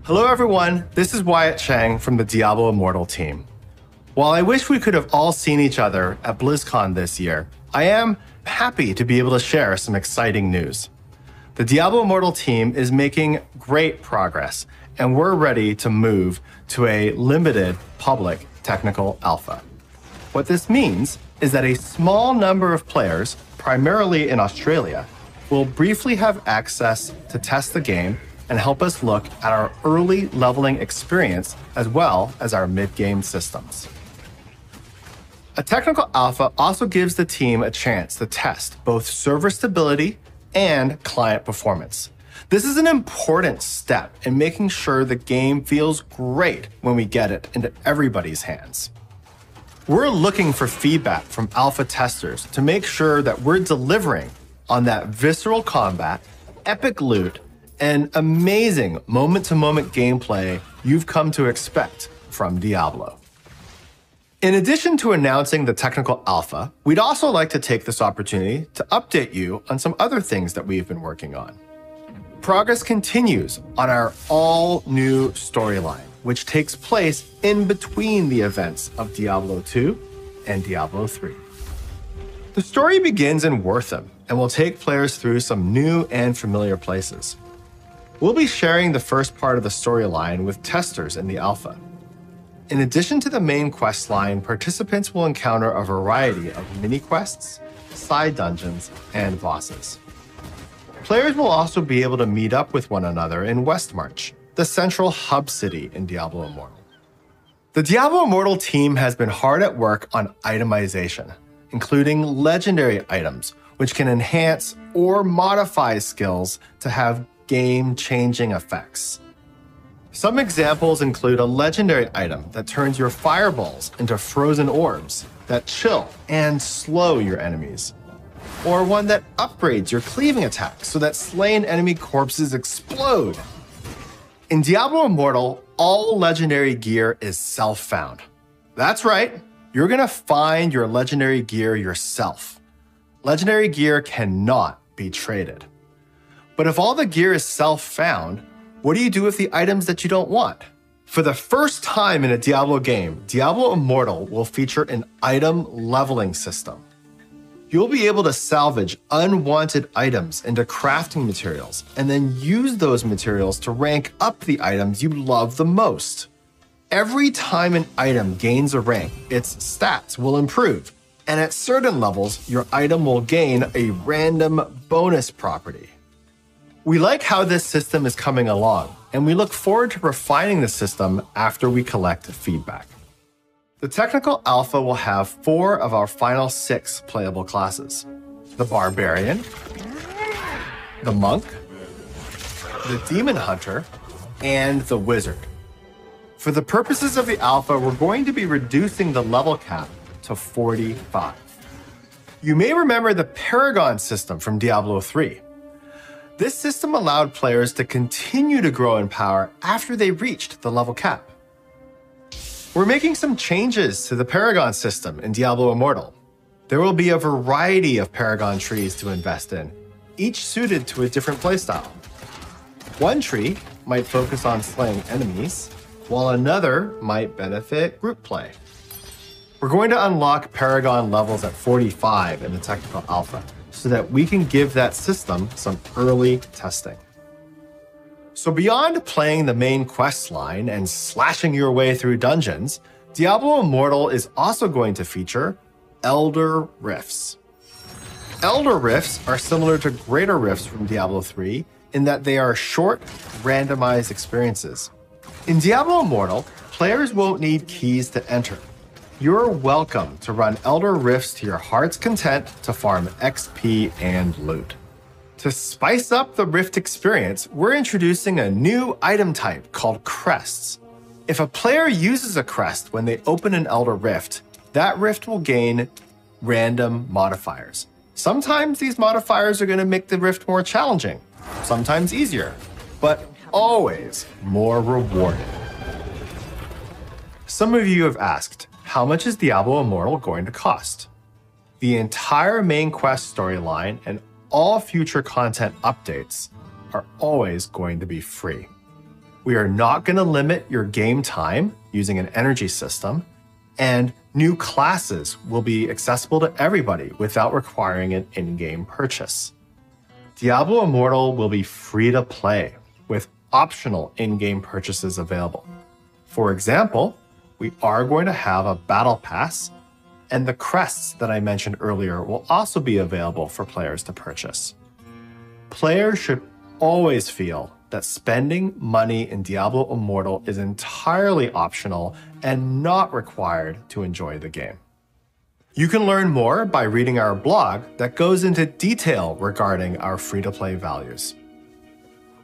Hello everyone, this is Wyatt Chang from the Diablo Immortal team. While I wish we could have all seen each other at BlizzCon this year, I am happy to be able to share some exciting news. The Diablo Immortal team is making great progress, and we're ready to move to a limited public technical alpha. What this means is that a small number of players, primarily in Australia, will briefly have access to test the game and help us look at our early leveling experience as well as our mid-game systems. A technical alpha also gives the team a chance to test both server stability and client performance. This is an important step in making sure the game feels great when we get it into everybody's hands. We're looking for feedback from alpha testers to make sure that we're delivering on that visceral combat, epic loot, and amazing moment-to-moment gameplay you've come to expect from Diablo. In addition to announcing the technical alpha, we'd also like to take this opportunity to update you on some other things that we've been working on. Progress continues on our all-new storyline, which takes place in between the events of Diablo 2 and Diablo 3. The story begins in Wortham and will take players through some new and familiar places. We'll be sharing the first part of the storyline with testers in the alpha. In addition to the main quest line, participants will encounter a variety of mini-quests, side dungeons, and bosses. Players will also be able to meet up with one another in Westmarch, the central hub city in Diablo Immortal. The Diablo Immortal team has been hard at work on itemization, including legendary items, which can enhance or modify skills to have game-changing effects. Some examples include a legendary item that turns your fireballs into frozen orbs that chill and slow your enemies, or one that upgrades your cleaving attack so that slain enemy corpses explode. In Diablo Immortal, all legendary gear is self-found. That's right, you're gonna find your legendary gear yourself. Legendary gear cannot be traded. But if all the gear is self-found, what do you do with the items that you don't want? For the first time in a Diablo game, Diablo Immortal will feature an item leveling system. You'll be able to salvage unwanted items into crafting materials and then use those materials to rank up the items you love the most. Every time an item gains a rank, its stats will improve, and at certain levels, your item will gain a random bonus property. We like how this system is coming along, and we look forward to refining the system after we collect feedback. The technical alpha will have 4 of our final 6 playable classes: the Barbarian, the Monk, the Demon Hunter, and the Wizard. For the purposes of the alpha, we're going to be reducing the level cap to 45. You may remember the Paragon system from Diablo 3. This system allowed players to continue to grow in power after they reached the level cap. We're making some changes to the Paragon system in Diablo Immortal. There will be a variety of Paragon trees to invest in, each suited to a different playstyle. One tree might focus on slaying enemies, while another might benefit group play. We're going to unlock Paragon levels at 45 in the technical alpha, so that we can give that system some early testing. So beyond playing the main quest line and slashing your way through dungeons, Diablo Immortal is also going to feature Elder Rifts. Elder Rifts are similar to Greater Rifts from Diablo 3 in that they are short, randomized experiences. In Diablo Immortal, players won't need keys to enter. You're welcome to run Elder Rifts to your heart's content to farm XP and loot. To spice up the Rift experience, we're introducing a new item type called Crests. If a player uses a crest when they open an Elder Rift, that rift will gain random modifiers. Sometimes these modifiers are going to make the rift more challenging, sometimes easier, but always more rewarding. Some of you have asked, how much is Diablo Immortal going to cost? The entire main quest storyline and all future content updates are always going to be free. We are not going to limit your game time using an energy system, and new classes will be accessible to everybody without requiring an in-game purchase. Diablo Immortal will be free to play with optional in-game purchases available. For example, we are going to have a battle pass, and the crests that I mentioned earlier will also be available for players to purchase. Players should always feel that spending money in Diablo Immortal is entirely optional and not required to enjoy the game. You can learn more by reading our blog that goes into detail regarding our free-to-play values.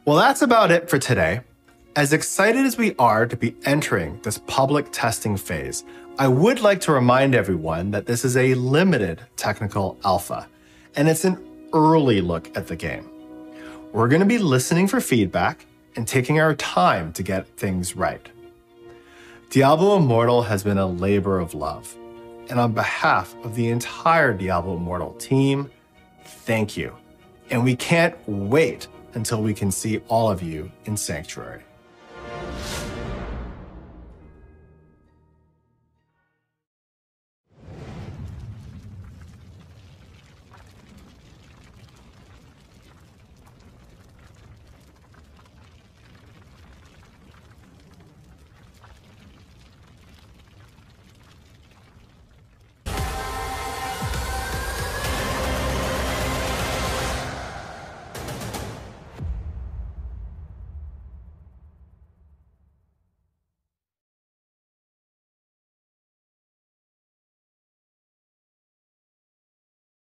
Well, that's about it for today. As excited as we are to be entering this public testing phase, I would like to remind everyone that this is a limited technical alpha, and it's an early look at the game. We're going to be listening for feedback and taking our time to get things right. Diablo Immortal has been a labor of love, and on behalf of the entire Diablo Immortal team, thank you. And we can't wait until we can see all of you in Sanctuary.